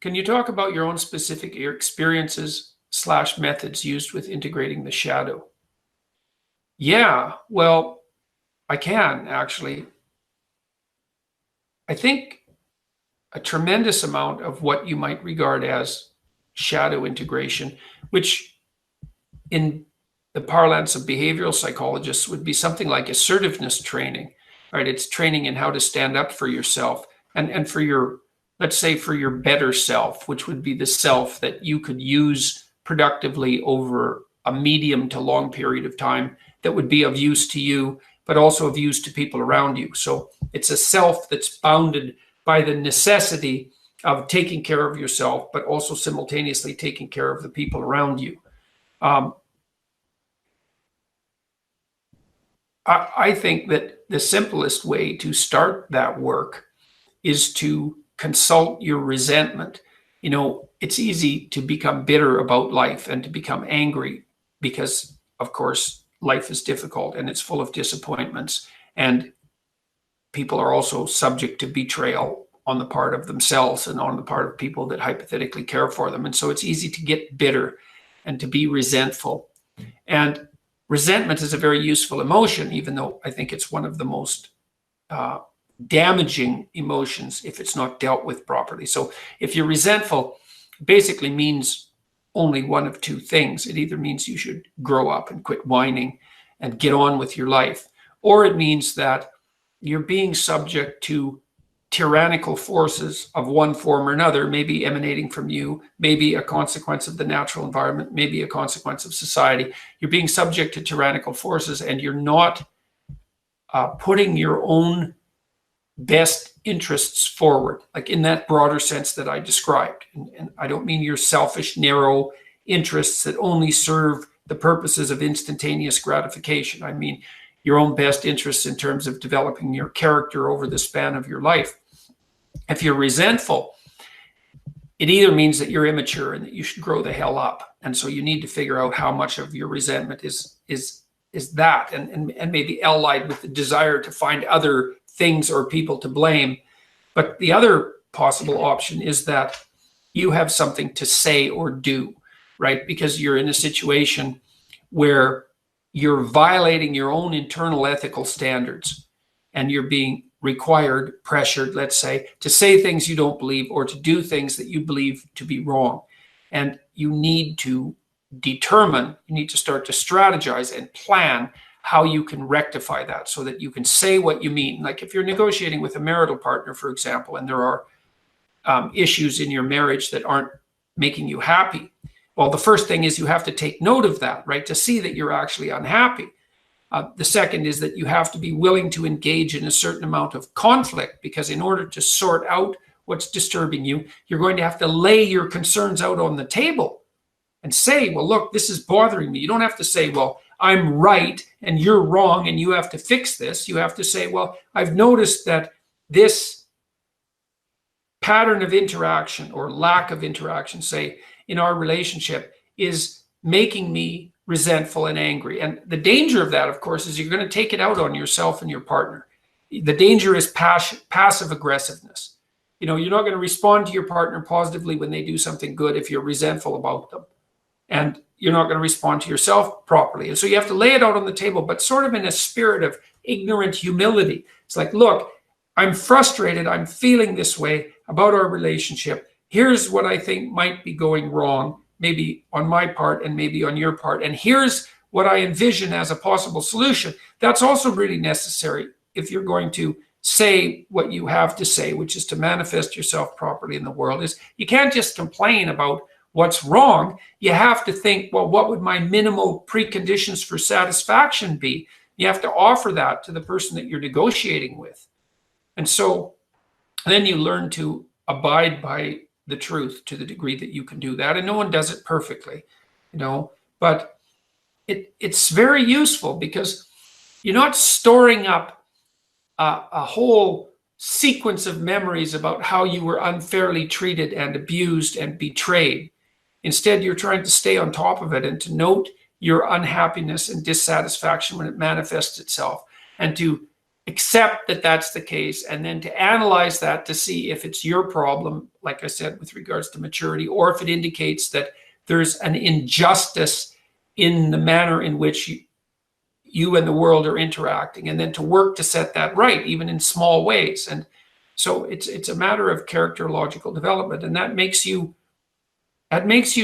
Can you talk about your own specific experiences / methods used with integrating the shadow? Yeah, well, I can actually. I think a tremendous amount of what you might regard as shadow integration, which in the parlance of behavioral psychologists would be something like assertiveness training, right? It's training in how to stand up for yourself and for your, let's say, for your better self, which would be the self that you could use productively over a medium to long period of time that would be of use to you, but also of use to people around you. So it's a self that's bounded by the necessity of taking care of yourself, but also simultaneously taking care of the people around you. I think that the simplest way to start that work is to consult your resentment. You know, it's easy to become bitter about life and to become angry because, of course, life is difficult and it's full of disappointments. And people are also subject to betrayal on the part of themselves and on the part of people that hypothetically care for them. And so it's easy to get bitter and to be resentful. And resentment is a very useful emotion, even though I think it's one of the most damaging emotions if it's not dealt with properly. So if you're resentful, it basically means only one of two things. It either means you should grow up and quit whining and get on with your life, or it means that you're being subject to tyrannical forces of one form or another, maybe emanating from you, maybe a consequence of the natural environment, maybe a consequence of society. You're being subject to tyrannical forces and you're not putting your own best interests forward, like in that broader sense that I described. And I don't mean your selfish, narrow interests that only serve the purposes of instantaneous gratification. I mean your own best interests in terms of developing your character over the span of your life. If you're resentful, it either means that you're immature and that you should grow the hell up. And so you need to figure out how much of your resentment is that, and maybe allied with the desire to find other things or people to blame. But the other possible option is that you have something to say or do, right? Because you're in a situation where you're violating your own internal ethical standards and you're being required, pressured, let's say things you don't believe or to do things that you believe to be wrong. And you need to determine, you need to start to strategize and plan how you can rectify that so that you can say what you mean. Like if you're negotiating with a marital partner, for example, and there are issues in your marriage that aren't making you happy. Well, the first thing is you have to take note of that, right? To see that you're actually unhappy. The second is that you have to be willing to engage in a certain amount of conflict, because in order to sort out what's disturbing you, you're going to have to lay your concerns out on the table and say, well, look, this is bothering me. You don't have to say, well, I'm right and you're wrong and you have to fix this. You have to say, well, I've noticed that this pattern of interaction or lack of interaction, say, in our relationship is making me resentful and angry. And the danger of that, of course, is you're going to take it out on yourself and your partner. The danger is passive aggressiveness. You know, you're not going to respond to your partner positively when they do something good if you're resentful about them. And you're not going to respond to yourself properly. And so you have to lay it out on the table, but sort of in a spirit of ignorant humility. It's like, look, I'm frustrated. I'm feeling this way about our relationship. Here's what I think might be going wrong, maybe on my part and maybe on your part. And here's what I envision as a possible solution. That's also really necessary if you're going to say what you have to say, which is to manifest yourself properly in the world. Is you can't just complain about what's wrong. You have to think, well, what would my minimal preconditions for satisfaction be? You have to offer that to the person that you're negotiating with. And so then you learn to abide by the truth to the degree that you can do that. And no one does it perfectly, you know, but it's very useful because you're not storing up a whole sequence of memories about how you were unfairly treated and abused and betrayed. Instead, you're trying to stay on top of it and to note your unhappiness and dissatisfaction when it manifests itself, and to accept that that's the case, and then to analyze that to see if it's your problem, like I said, with regards to maturity, or if it indicates that there's an injustice in the manner in which you and the world are interacting, and then to work to set that right, even in small ways. And so it's a matter of characterological development, and that makes you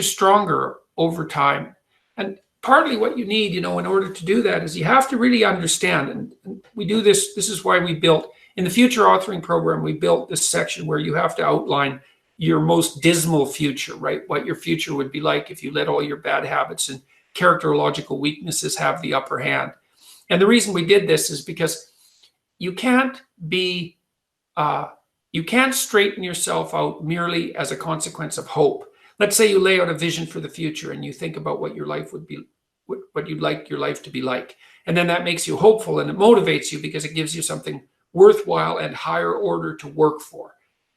stronger over time. And partly what you need, in order to do that is you have to really understand, and we do this. This is why we built, in the future authoring program, we built this section where you have to outline your most dismal future, right? What your future would be like if you let all your bad habits and characterological weaknesses have the upper hand. And the reason we did this is because you can't straighten yourself out merely as a consequence of hope. Let's say you lay out a vision for the future and you think about what your life would be, what you'd like your life to be like. And then that makes you hopeful, and it motivates you because it gives you something worthwhile and higher order to work for,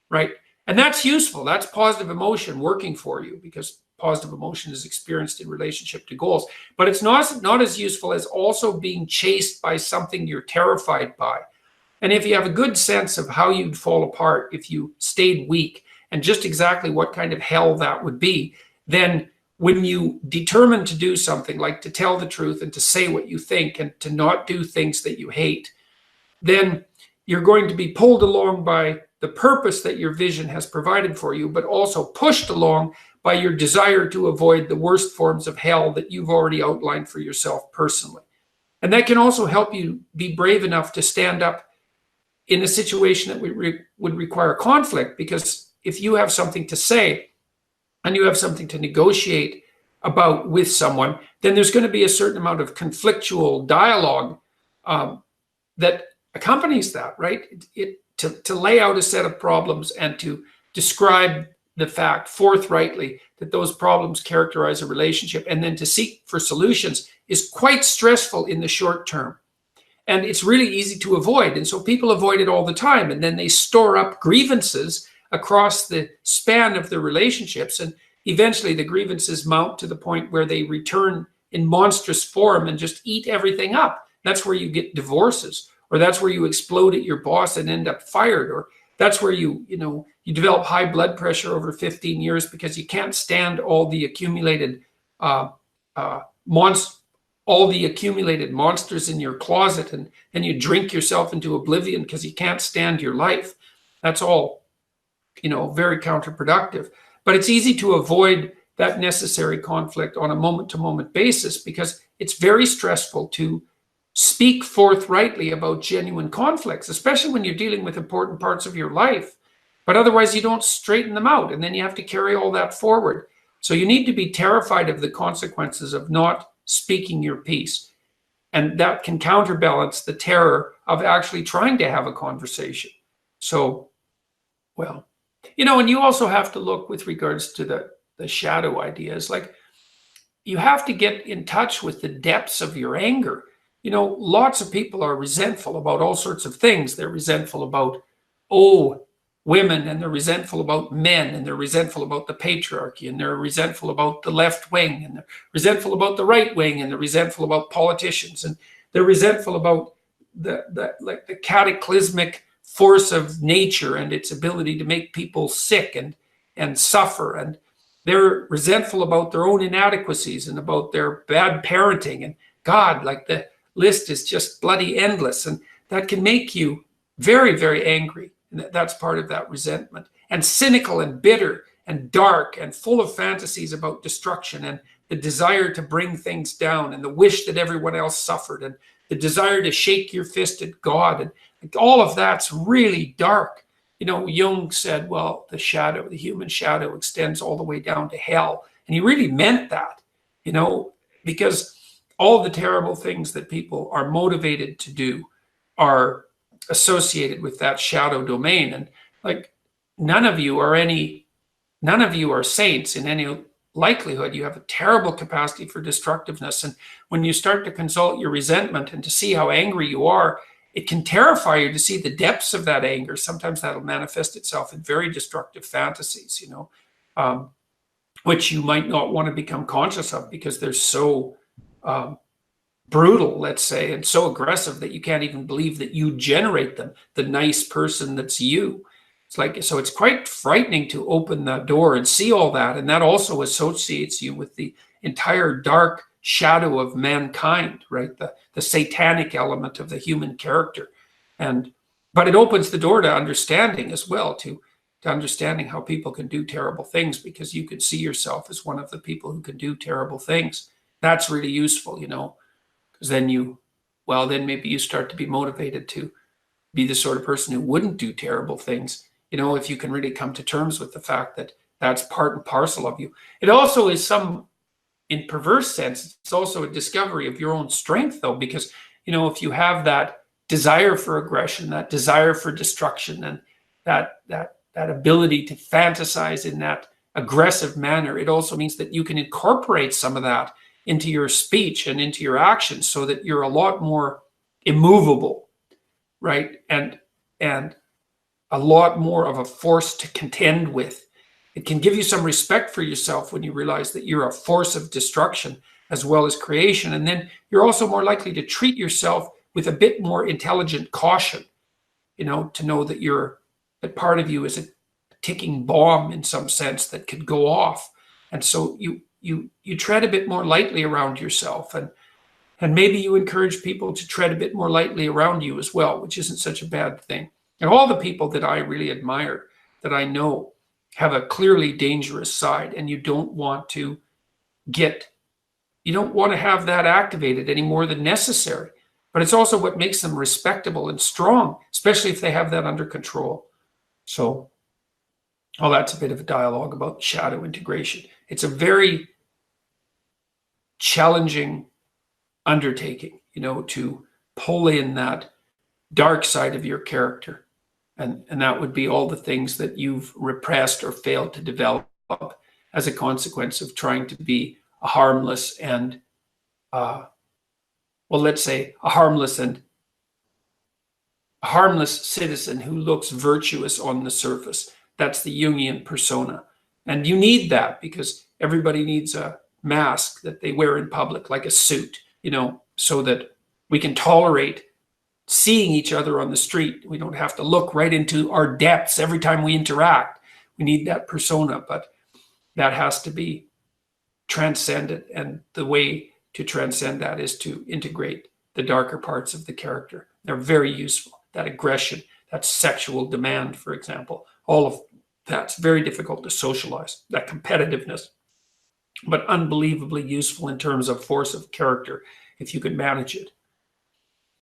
right? And that's useful. That's positive emotion working for you, because positive emotion is experienced in relationship to goals. But it's not as useful as also being chased by something you're terrified by. And if you have a good sense of how you'd fall apart if you stayed weak, and just exactly what kind of hell that would be, then when you determine to do something, like to tell the truth and to say what you think and to not do things that you hate, then you're going to be pulled along by the purpose that your vision has provided for you, but also pushed along by your desire to avoid the worst forms of hell that you've already outlined for yourself personally. And that can also help you be brave enough to stand up in a situation that would require conflict, because if you have something to say and you have something to negotiate about with someone, then there's going to be a certain amount of conflictual dialogue that accompanies that, right? To lay out a set of problems and to describe the fact forthrightly that those problems characterize a relationship, and then to seek for solutions, is quite stressful in the short term. And it's really easy to avoid. And so people avoid it all the time. And then they store up grievances across the span of their relationships. And eventually the grievances mount to the point where they return in monstrous form and just eat everything up. That's where you get divorces, or that's where you explode at your boss and end up fired, or that's where you develop high blood pressure over 15 years because you can't stand all the accumulated monsters in your closet, and you drink yourself into oblivion because you can't stand your life. That's all, very counterproductive. But it's easy to avoid that necessary conflict on a moment-to-moment basis because it's very stressful to speak forthrightly about genuine conflicts, especially when you're dealing with important parts of your life. But otherwise, you don't straighten them out, and then you have to carry all that forward. So you need to be terrified of the consequences of not speaking your piece. And that can counterbalance the terror of actually trying to have a conversation. So, and you also have to look with regards to the shadow ideas. Like, you have to get in touch with the depths of your anger. Lots of people are resentful about all sorts of things. They're resentful about, women, and they're resentful about men, and they're resentful about the patriarchy, and they're resentful about the left wing, and they're resentful about the right wing, and they're resentful about politicians, and they're resentful about the cataclysmic force of nature and its ability to make people sick and suffer, and they're resentful about their own inadequacies and about their bad parenting, and God, the list is just bloody endless, and that can make you very, very angry. And that's part of that resentment. And cynical and bitter and dark and full of fantasies about destruction and the desire to bring things down and the wish that everyone else suffered and the desire to shake your fist at God. And all of that's really dark. Jung said, well, the human shadow extends all the way down to hell. And he really meant that, because all the terrible things that people are motivated to do are associated with that shadow domain. And none of you are saints in any likelihood. You have a terrible capacity for destructiveness. And when you start to consult your resentment and to see how angry you are, it can terrify you to see the depths of that anger. Sometimes that'll manifest itself in very destructive fantasies, which you might not want to become conscious of because they're so brutal, let's say, and so aggressive that you can't even believe that you generate them, the nice person that's you. It's like, so it's quite frightening to open that door and see all that. And that also associates you with the entire dark shadow of mankind, right? The satanic element of the human character. But it opens the door to understanding as well, to understanding how people can do terrible things, because you can see yourself as one of the people who can do terrible things. That's really useful, because then maybe you start to be motivated to be the sort of person who wouldn't do terrible things, if you can really come to terms with the fact that that's part and parcel of you. It also is in perverse sense, it's also a discovery of your own strength, though, because, if you have that desire for aggression, that desire for destruction, and that ability to fantasize in that aggressive manner, it also means that you can incorporate some of that into your speech and into your actions, so that you're a lot more immovable, right? And a lot more of a force to contend with. It can give you some respect for yourself when you realize that you're a force of destruction as well as creation. And then you're also more likely to treat yourself with a bit more intelligent caution, to know that part of you is a ticking bomb in some sense that could go off. And so you tread a bit more lightly around yourself, and maybe you encourage people to tread a bit more lightly around you as well, which isn't such a bad thing. And all the people that I really admire, that I know, have a clearly dangerous side, and you don't want to have that activated any more than necessary. But it's also what makes them respectable and strong, especially if they have that under control. So, that's a bit of a dialogue about shadow integration. It's a very challenging undertaking, to pull in that dark side of your character. And that would be all the things that you've repressed or failed to develop as a consequence of trying to be a harmless and, let's say a harmless citizen who looks virtuous on the surface. That's the Jungian persona. And you need that, because everybody needs a mask that they wear in public, like a suit, so that we can tolerate seeing each other on the street. We don't have to look right into our depths every time we interact. We need that persona, but that has to be transcended. And the way to transcend that is to integrate the darker parts of the character. They're very useful. That aggression, that sexual demand, for example, all of that's very difficult to socialize, that competitiveness, but unbelievably useful in terms of force of character if you can manage it.